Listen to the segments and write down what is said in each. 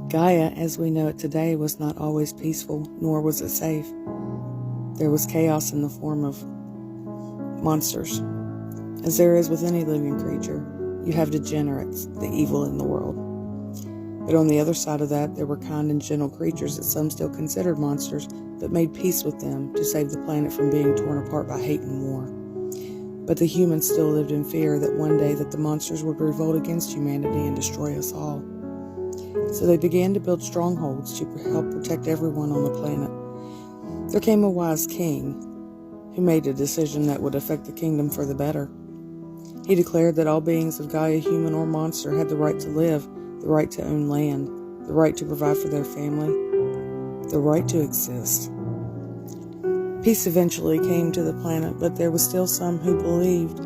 Gaia, as we know it today, was not always peaceful, nor was it safe. There was chaos in the form of monsters. As there is with any living creature, you have degenerates, the evil in the world. But on the other side of that, there were kind and gentle creatures that some still considered monsters, but made peace with them to save the planet from being torn apart by hate and war. But the humans still lived in fear that one day that the monsters would revolt against humanity and destroy us all. So they began to build strongholds to help protect everyone on the planet. There came a wise king who made a decision that would affect the kingdom for the better. He declared that all beings of Gaia, human or monster, had the right to live, the right to own land, the right to provide for their family, the right to exist. Peace eventually came to the planet, but there was still some who believed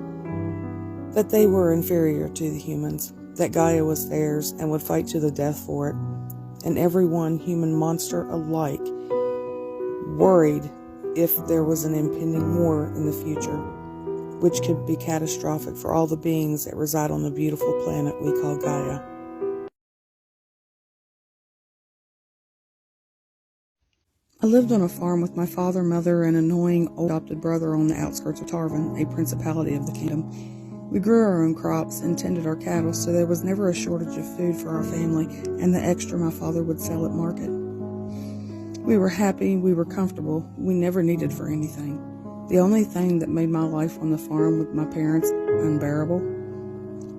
that they were inferior to the humans, that Gaia was theirs and would fight to the death for it. And everyone, human, monster alike, worried if there was an impending war in the future, which could be catastrophic for all the beings that reside on the beautiful planet we call Gaia. I lived on a farm with my father, mother, and annoying old adopted brother on the outskirts of Tarvin, a principality of the kingdom. We grew our own crops and tended our cattle, so there was never a shortage of food for our family, and the extra my father would sell at market. We were happy, we were comfortable, we never needed for anything. The only thing that made my life on the farm with my parents unbearable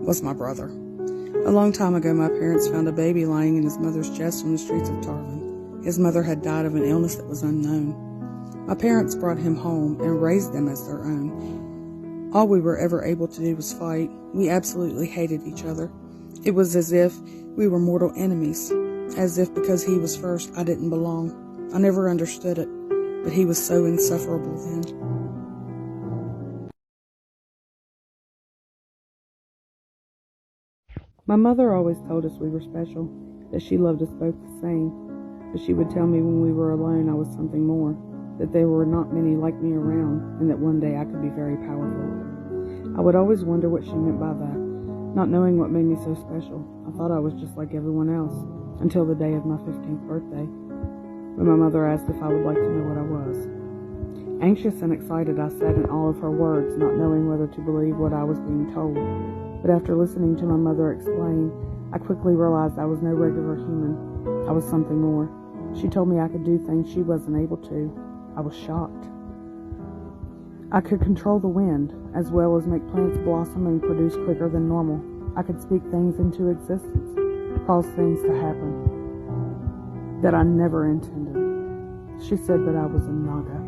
was my brother. A long time ago, my parents found a baby lying in his mother's chest on the streets of Tarvin. His mother had died of an illness that was unknown. My parents brought him home and raised them as their own. All we were ever able to do was fight. We absolutely hated each other. It was as if we were mortal enemies, as if because he was first, I didn't belong. I never understood it, but he was so insufferable then. My mother always told us we were special, that she loved us both the same. But she would tell me when we were alone I was something more, that there were not many like me around, and that one day I could be very powerful. I would always wonder what she meant by that, not knowing what made me so special. I thought I was just like everyone else, until the day of my 15th birthday, when my mother asked if I would like to know what I was. Anxious and excited, I sat in awe of her words, not knowing whether to believe what I was being told. But after listening to my mother explain, I quickly realized I was no regular human. I was something more. She told me I could do things she wasn't able to. I was shocked. I could control the wind, as well as make plants blossom and produce quicker than normal. I could speak things into existence, cause things to happen that I never intended. She said that I was a Naga.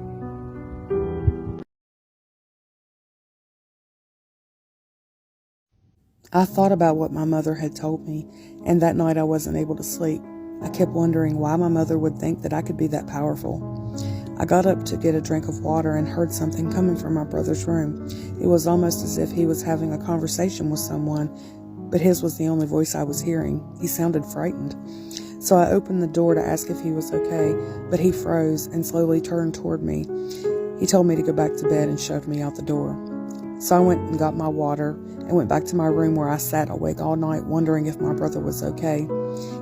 I thought about what my mother had told me, and that night I wasn't able to sleep. I kept wondering why my mother would think that I could be that powerful. I got up to get a drink of water and heard something coming from my brother's room. It was almost as if he was having a conversation with someone, but his was the only voice I was hearing. He sounded frightened. So I opened the door to ask if he was okay, but he froze and slowly turned toward me. He told me to go back to bed and shoved me out the door. So I went and got my water and went back to my room, where I sat awake all night wondering if my brother was okay.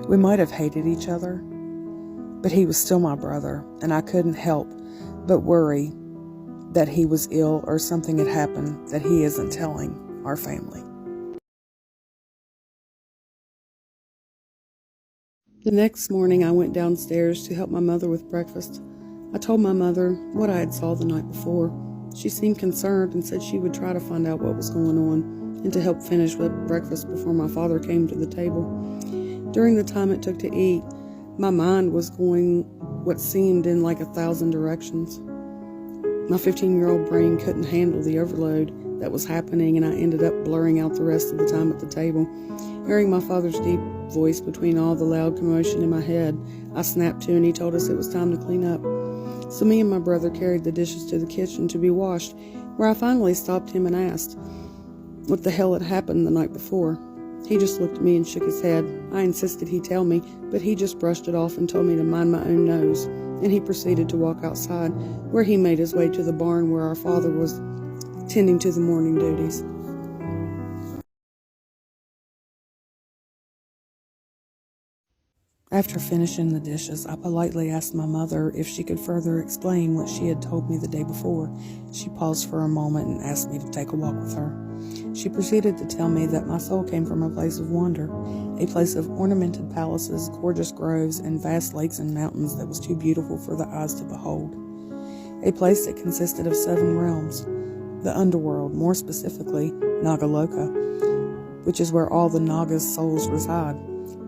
We might have hated each other, but he was still my brother, and I couldn't help but worry that he was ill or something had happened that he isn't telling our family. The next morning, I went downstairs to help my mother with breakfast. I told my mother what I had saw the night before. She seemed concerned and said she would try to find out what was going on and to help finish breakfast before my father came to the table. During the time it took to eat, my mind was going what seemed in like 1,000 directions. My 15-year-old brain couldn't handle the overload that was happening, and I ended up blurring out the rest of the time at the table. Hearing my father's deep voice between all the loud commotion in my head, I snapped to, and he told us it was time to clean up. So me and my brother carried the dishes to the kitchen to be washed, where I finally stopped him and asked what the hell had happened the night before. He just looked at me and shook his head. I insisted he tell me, but he just brushed it off and told me to mind my own nose. And he proceeded to walk outside, where he made his way to the barn where our father was tending to the morning duties. After finishing the dishes, I politely asked my mother if she could further explain what she had told me the day before. She paused for a moment and asked me to take a walk with her. She proceeded to tell me that my soul came from a place of wonder, a place of ornamented palaces, gorgeous groves, and vast lakes and mountains that was too beautiful for the eyes to behold. A place that consisted of 7 realms, the underworld, more specifically, Nagaloka, which is where all the Naga's souls reside.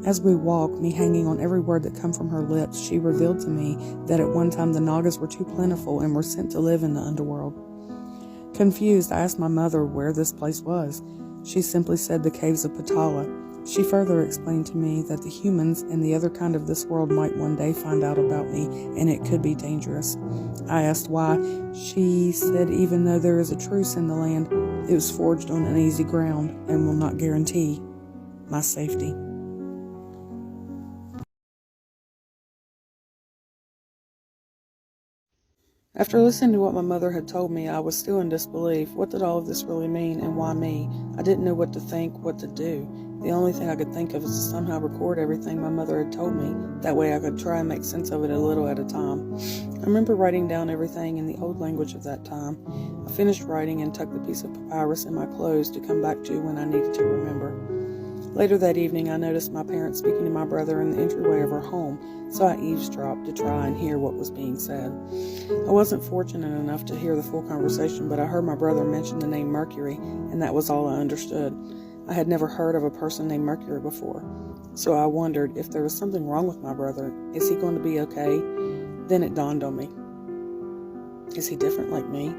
As we walked, me hanging on every word that come from her lips, she revealed to me that at one time the Nagas were too plentiful and were sent to live in the underworld. Confused, I asked my mother where this place was. She simply said the caves of Patala. She further explained to me that the humans and the other kind of this world might one day find out about me, and it could be dangerous. I asked why. She said even though there is a truce in the land, it was forged on uneasy ground and will not guarantee my safety. After listening to what my mother had told me, I was still in disbelief. What did all of this really mean, and why me? I didn't know what to think, what to do. The only thing I could think of is to somehow record everything my mother had told me. That way I could try and make sense of it a little at a time. I remember writing down everything in the old language of that time. I finished writing and tucked the piece of papyrus in my clothes to come back to when I needed to remember. Later that evening, I noticed my parents speaking to my brother in the entryway of our home, so I eavesdropped to try and hear what was being said. I wasn't fortunate enough to hear the full conversation, but I heard my brother mention the name Mercury, and that was all I understood. I had never heard of a person named Mercury before, so I wondered if there was something wrong with my brother. Is he going to be okay? Then it dawned on me. Is he different like me?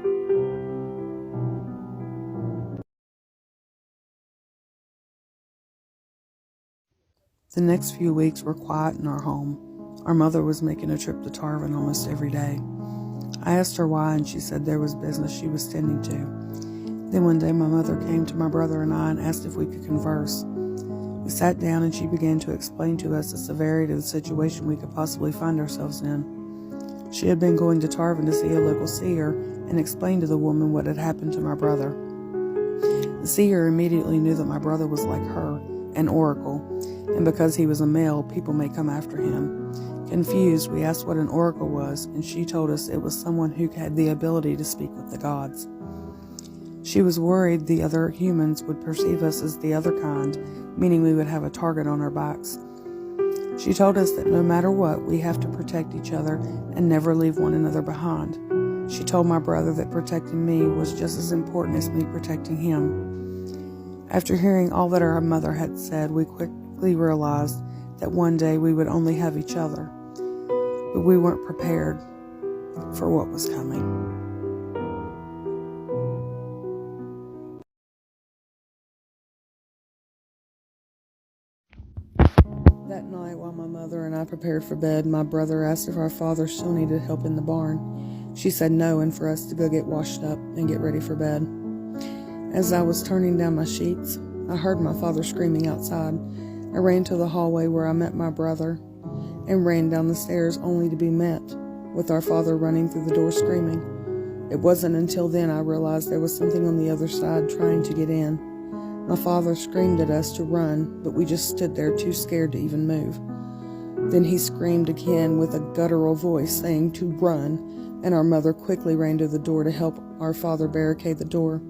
The next few weeks were quiet in our home. Our mother was making a trip to Tarvin almost every day. I asked her why, and she said there was business she was tending to. Then one day my mother came to my brother and I and asked if we could converse. We sat down and she began to explain to us the severity of the situation we could possibly find ourselves in. She had been going to Tarvin to see a local seer and explained to the woman what had happened to my brother. The seer immediately knew that my brother was like her, an oracle, and because he was a male, people may come after him. Confused, we asked what an oracle was, and she told us it was someone who had the ability to speak with the gods. She was worried the other humans would perceive us as the other kind, meaning we would have a target on our backs. She told us that no matter what, we have to protect each other and never leave one another behind. She told my brother that protecting me was just as important as me protecting him. After hearing all that our mother had said, we quickly realized that one day we would only have each other, but we weren't prepared for what was coming. That night, while my mother and I prepared for bed, my brother asked if our father still needed help in the barn. She said no, and for us to go get washed up and get ready for bed. As I was turning down my sheets, I heard my father screaming outside. I ran to the hallway where I met my brother and ran down the stairs only to be met with our father running through the door screaming. It wasn't until then I realized there was something on the other side trying to get in. My father screamed at us to run, but we just stood there too scared to even move. Then he screamed again with a guttural voice saying to run, and our mother quickly ran to the door to help our father barricade the door.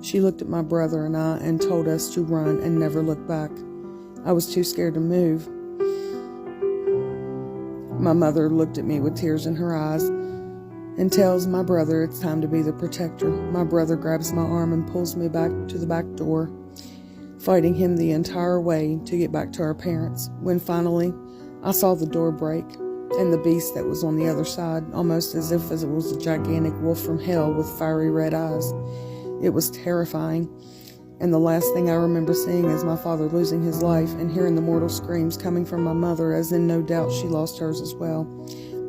She looked at my brother and I and told us to run and never look back. I was too scared to move. My mother looked at me with tears in her eyes and tells my brother it's time to be the protector. My brother grabs my arm and pulls me back to the back door, fighting him the entire way to get back to our parents. When finally I saw the door break and the beast that was on the other side, almost as if it was a gigantic wolf from hell with fiery red eyes. It was terrifying, and the last thing I remember seeing is my father losing his life and hearing the mortal screams coming from my mother, as in no doubt she lost hers as well.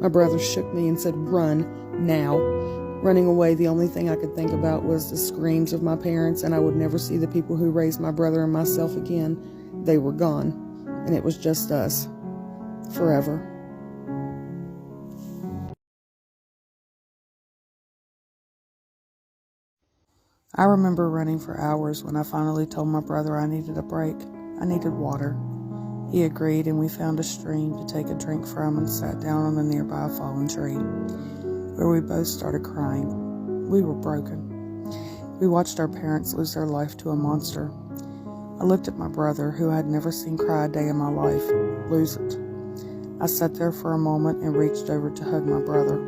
My brother shook me and said, "Run, now." Running away, the only thing I could think about was the screams of my parents, and I would never see the people who raised my brother and myself again. They were gone, and it was just us. Forever. I remember running for hours when I finally told my brother I needed a break. I needed water. He agreed, and we found a stream to take a drink from and sat down on a nearby fallen tree, where we both started crying. We were broken. We watched our parents lose their life to a monster. I looked at my brother, who I had never seen cry a day in my life, lose it. I sat there for a moment and reached over to hug my brother.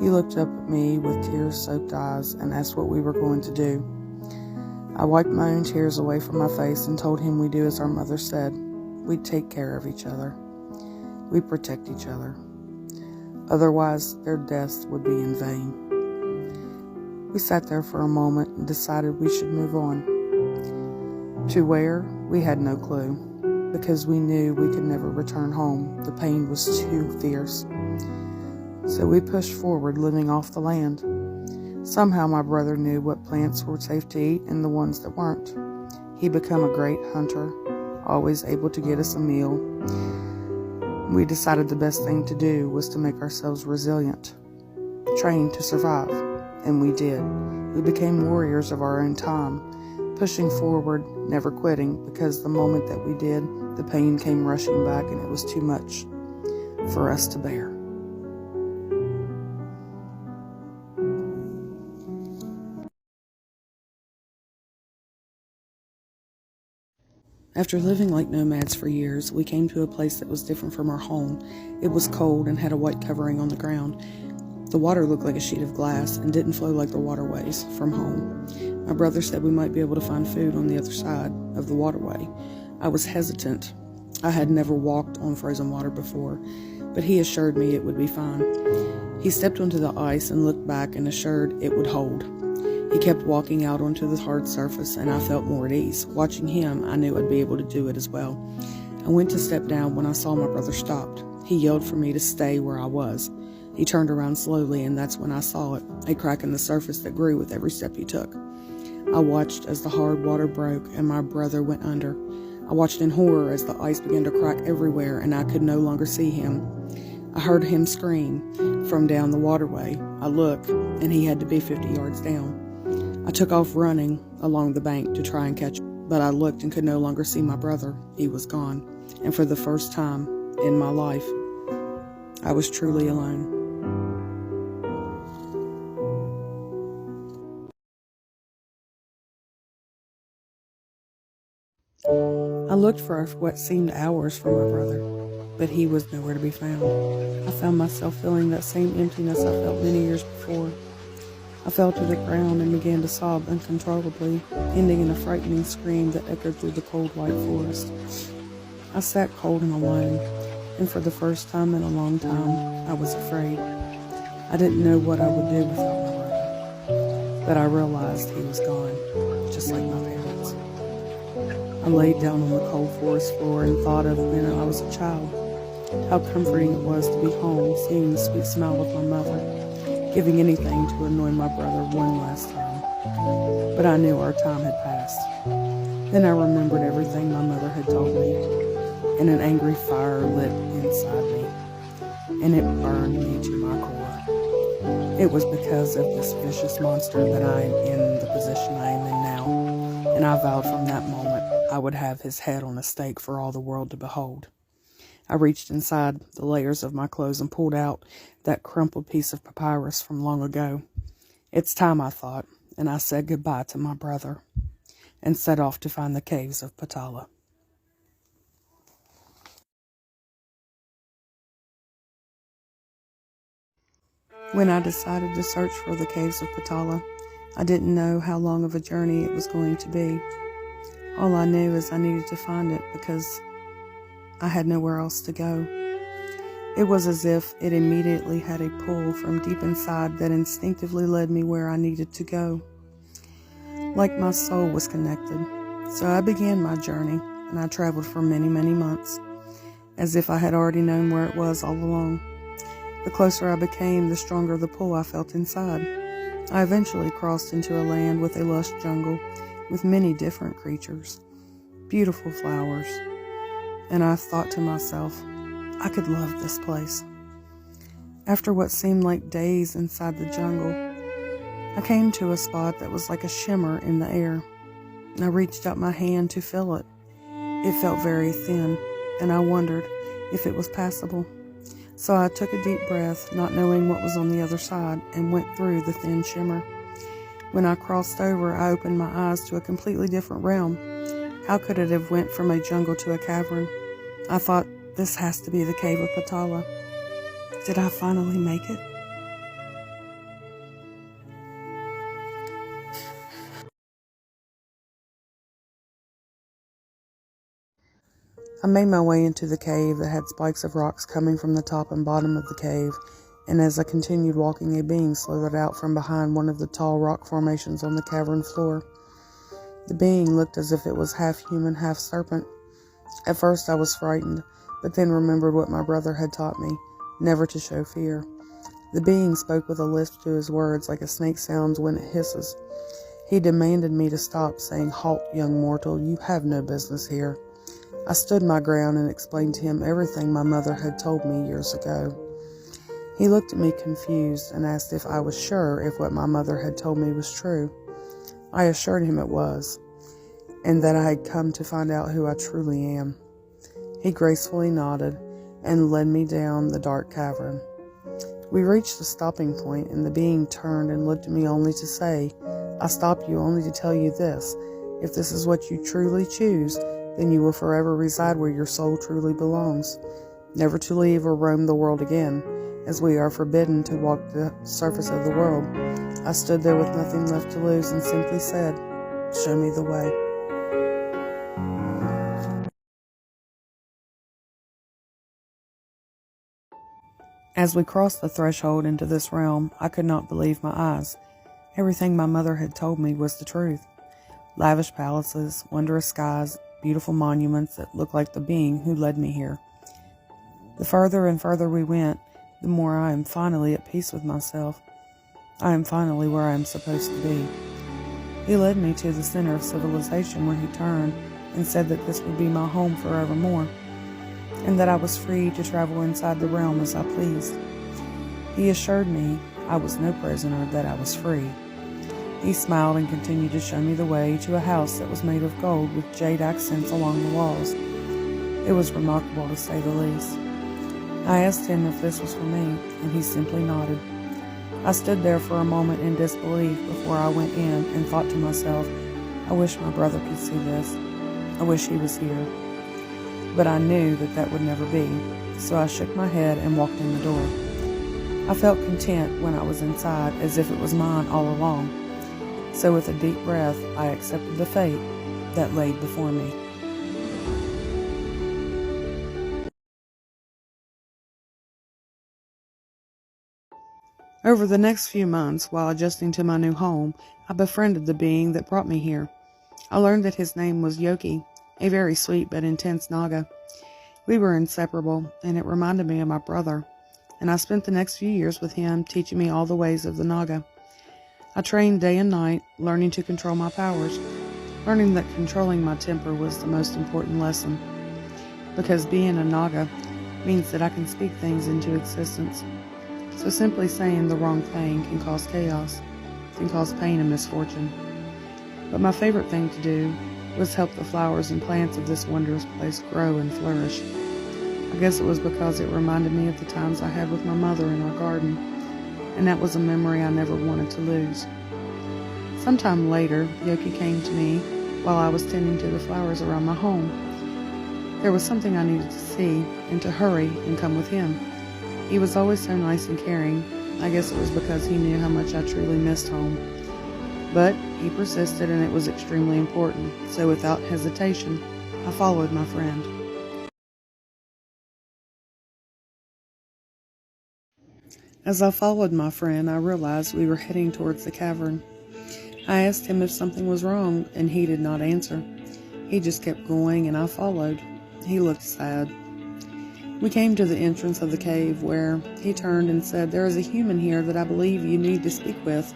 He looked up at me with tear-soaked eyes and asked what we were going to do. I wiped my own tears away from my face and told him we'd do as our mother said. We'd take care of each other. We'd protect each other. Otherwise, their deaths would be in vain. We sat there for a moment and decided we should move on. To where? We had no clue, because we knew we could never return home. The pain was too fierce. So we pushed forward, living off the land. Somehow my brother knew what plants were safe to eat and the ones that weren't. He became a great hunter, always able to get us a meal. We decided the best thing to do was to make ourselves resilient, trained to survive, and we did. We became warriors of our own time, pushing forward, never quitting, because the moment that we did, the pain came rushing back and it was too much for us to bear. After living like nomads for years, we came to a place that was different from our home. It was cold and had a white covering on the ground. The water looked like a sheet of glass and didn't flow like the waterways from home. My brother said we might be able to find food on the other side of the waterway. I was hesitant. I had never walked on frozen water before, but he assured me it would be fine. He stepped onto the ice and looked back and assured it would hold. He kept walking out onto the hard surface, and I felt more at ease. Watching him, I knew I'd be able to do it as well. I went to step down when I saw my brother stopped. He yelled for me to stay where I was. He turned around slowly, and that's when I saw it, a crack in the surface that grew with every step he took. I watched as the hard water broke and my brother went under. I watched in horror as the ice began to crack everywhere and I could no longer see him. I heard him scream from down the waterway. I looked, and he had to be 50 yards down. I took off running along the bank to try and catch him, but I looked and could no longer see my brother. He was gone, and for the first time in my life, I was truly alone. I looked for what seemed hours for my brother, but he was nowhere to be found. I found myself feeling that same emptiness I felt many years before. I fell to the ground and began to sob uncontrollably, ending in a frightening scream that echoed through the cold white forest. I sat cold and alone, and for the first time in a long time, I was afraid. I didn't know what I would do without my brother, but I realized he was gone, just like my parents. I laid down on the cold forest floor and thought of when I was a child, how comforting it was to be home, seeing the sweet smile of my mother, giving anything to annoy my brother one last time. But I knew our time had passed. Then I remembered everything my mother had told me, and an angry fire lit inside me, and it burned me to my core. It was because of this vicious monster that I am in the position I am in now, and I vowed from that moment I would have his head on a stake for all the world to behold. I reached inside the layers of my clothes and pulled out that crumpled piece of papyrus from long ago. It's time, I thought, and I said goodbye to my brother and set off to find the caves of Patala. When I decided to search for the caves of Patala, I didn't know how long of a journey it was going to be. All I knew is I needed to find it because I had nowhere else to go. It was as if it immediately had a pull from deep inside that instinctively led me where I needed to go. Like my soul was connected. So I began my journey, and I traveled for many, many months, as if I had already known where it was all along. The closer I became, the stronger the pull I felt inside. I eventually crossed into a land with a lush jungle, with many different creatures, beautiful flowers, and I thought to myself, I could love this place. After what seemed like days inside the jungle, I came to a spot that was like a shimmer in the air. I reached out my hand to feel it. It felt very thin, and I wondered if it was passable. So I took a deep breath, not knowing what was on the other side, and went through the thin shimmer. When I crossed over, I opened my eyes to a completely different realm. How could it have went from a jungle to a cavern? I thought, this has to be the cave of Patala. Did I finally make it? I made my way into the cave that had spikes of rocks coming from the top and bottom of the cave, and as I continued walking, a being slithered out from behind one of the tall rock formations on the cavern floor. The being looked as if it was half human, half serpent. At first I was frightened, but then remembered what my brother had taught me, never to show fear. The being spoke with a lisp to his words like a snake sounds when it hisses. He demanded me to stop, saying, "Halt, young mortal, you have no business here." I stood my ground and explained to him everything my mother had told me years ago. He looked at me confused and asked if I was sure if what my mother had told me was true. I assured him it was, and that I had come to find out who I truly am. He gracefully nodded and led me down the dark cavern. We reached the stopping point, and the being turned and looked at me only to say, "I stopped you only to tell you this. If this is what you truly choose, then you will forever reside where your soul truly belongs, never to leave or roam the world again, as we are forbidden to walk the surface of the world." I stood there with nothing left to lose and simply said, "Show me the way." As we crossed the threshold into this realm, I could not believe my eyes. Everything my mother had told me was the truth. Lavish palaces, wondrous skies, beautiful monuments that looked like the being who led me here. The further and further we went, the more I am finally at peace with myself. I am finally where I am supposed to be. He led me to the center of civilization, where he turned and said that this would be my home forevermore, and that I was free to travel inside the realm as I pleased. He assured me I was no prisoner, that I was free. He smiled and continued to show me the way to a house that was made of gold with jade accents along the walls. It was remarkable, to say the least. I asked him if this was for me, and he simply nodded. I stood there for a moment in disbelief before I went in and thought to myself, I wish my brother could see this. I wish he was here. But I knew that that would never be, so I shook my head and walked in the door. I felt content when I was inside, as if it was mine all along. So with a deep breath, I accepted the fate that laid before me. Over the next few months, while adjusting to my new home, I befriended the being that brought me here. I learned that his name was Yoki, a very sweet but intense Naga. We were inseparable, and it reminded me of my brother, and I spent the next few years with him, teaching me all the ways of the Naga. I trained day and night, learning to control my powers, learning that controlling my temper was the most important lesson, because being a Naga means that I can speak things into existence. So simply saying the wrong thing can cause chaos, can cause pain and misfortune. But my favorite thing to do was help the flowers and plants of this wondrous place grow and flourish. I guess it was because it reminded me of the times I had with my mother in our garden, and that was a memory I never wanted to lose. Sometime later, Yoki came to me while I was tending to the flowers around my home. There was something I needed to see, and to hurry and come with him. He was always so nice and caring. I guess it was because he knew how much I truly missed home. But he persisted, and it was extremely important, so without hesitation, I followed my friend. As I followed my friend, I realized we were heading towards the cavern. I asked him if something was wrong, and he did not answer. He just kept going, and I followed. He looked sad. We came to the entrance of the cave, where he turned and said, "There is a human here that I believe you need to speak with."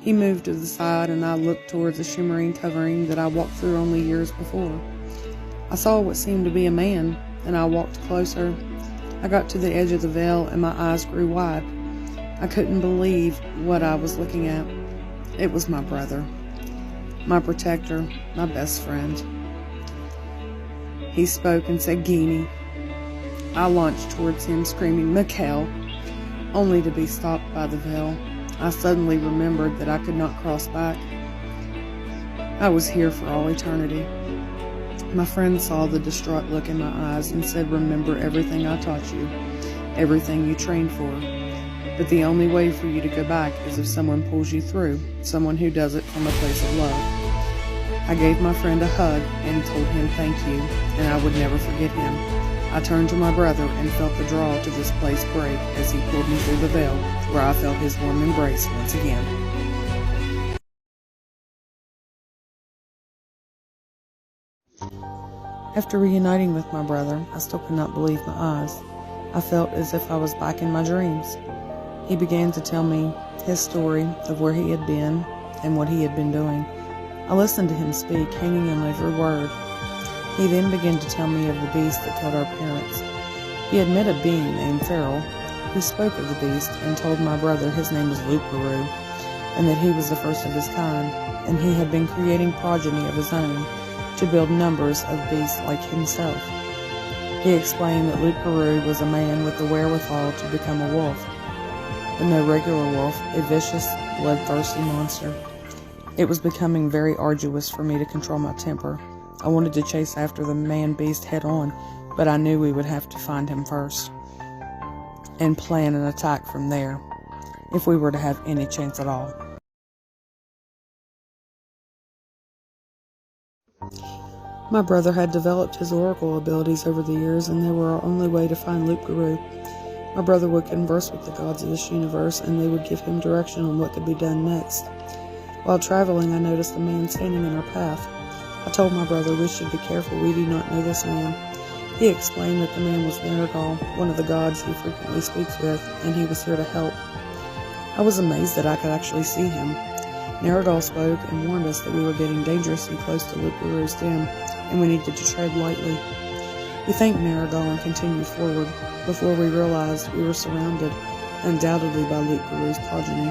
He moved to the side, and I looked towards a shimmering covering that I walked through only years before. I saw what seemed to be a man, and I walked closer. I got to the edge of the veil, and my eyes grew wide. I couldn't believe what I was looking at. It was my brother, my protector, my best friend. He spoke and said, "Guinea." I launched towards him, screaming, "Mikhail," only to be stopped by the veil. I suddenly remembered that I could not cross back. I was here for all eternity. My friend saw the distraught look in my eyes and said, "Remember everything I taught you, everything you trained for. But the only way for you to go back is if someone pulls you through, someone who does it from a place of love." I gave my friend a hug and told him thank you, and I would never forget him. I turned to my brother and felt the draw to this place break as he pulled me through the veil, where I felt his warm embrace once again. After reuniting with my brother, I still could not believe my eyes. I felt as if I was back in my dreams. He began to tell me his story of where he had been and what he had been doing. I listened to him speak, hanging on every word. He then began to tell me of the beast that killed our parents. He had met a being named Pharaoh, who spoke of the beast and told my brother his name was Luparu, and that he was the first of his kind, and he had been creating progeny of his own to build numbers of beasts like himself. He explained that Luparu was a man with the wherewithal to become a wolf, but no regular wolf, a vicious, bloodthirsty monster. It was becoming very arduous for me to control my temper. I wanted to chase after the man-beast head-on, but I knew we would have to find him first and plan an attack from there, if we were to have any chance at all. My brother had developed his oracle abilities over the years, and they were our only way to find Luke-Guru. My brother would converse with the gods of this universe, and they would give him direction on what could be done next. While traveling, I noticed a man standing in our path. I told my brother we should be careful, we do not know this man. He explained that the man was Nergal, one of the gods he frequently speaks with, and he was here to help. I was amazed that I could actually see him. Nergal spoke and warned us that we were getting dangerously close to Luke-Guru's den, and we needed to tread lightly. We thanked Nergal and continued forward, before we realized we were surrounded, undoubtedly by Luke-Guru's progeny.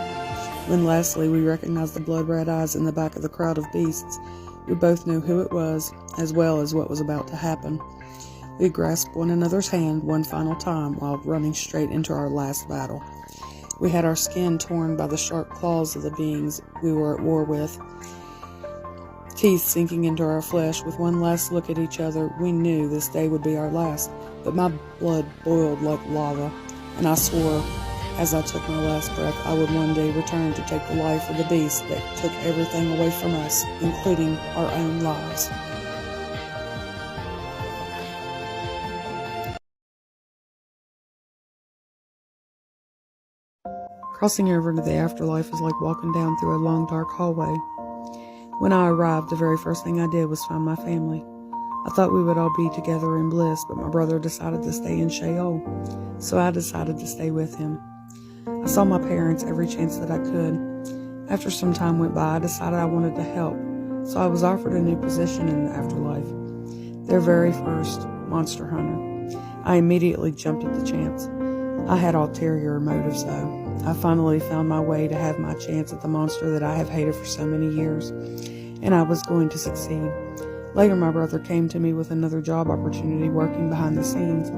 When lastly we recognized the blood-red eyes in the back of the crowd of beasts, we both knew who it was, as well as what was about to happen. We grasped one another's hand one final time while running straight into our last battle. We had our skin torn by the sharp claws of the beings we were at war with, teeth sinking into our flesh. With one last look at each other, we knew this day would be our last, but my blood boiled like lava, and I swore, as I took my last breath, I would one day return to take the life of the beast that took everything away from us, including our own lives. Crossing over to the afterlife is like walking down through a long dark hallway. When I arrived, the very first thing I did was find my family. I thought we would all be together in bliss, but my brother decided to stay in Sheol, so I decided to stay with him. I saw my parents every chance that I could. After some time went by, I decided I wanted to help, so I was offered a new position in the afterlife, their very first monster hunter. I immediately jumped at the chance. I had ulterior motives, though. I finally found my way to have my chance at the monster that I have hated for so many years, and I was going to succeed. Later, my brother came to me with another job opportunity working behind the scenes,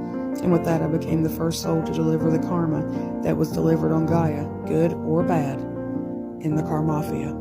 and with that I became the first soul to deliver the karma that was delivered on Gaia, good or bad, in the Karmafia.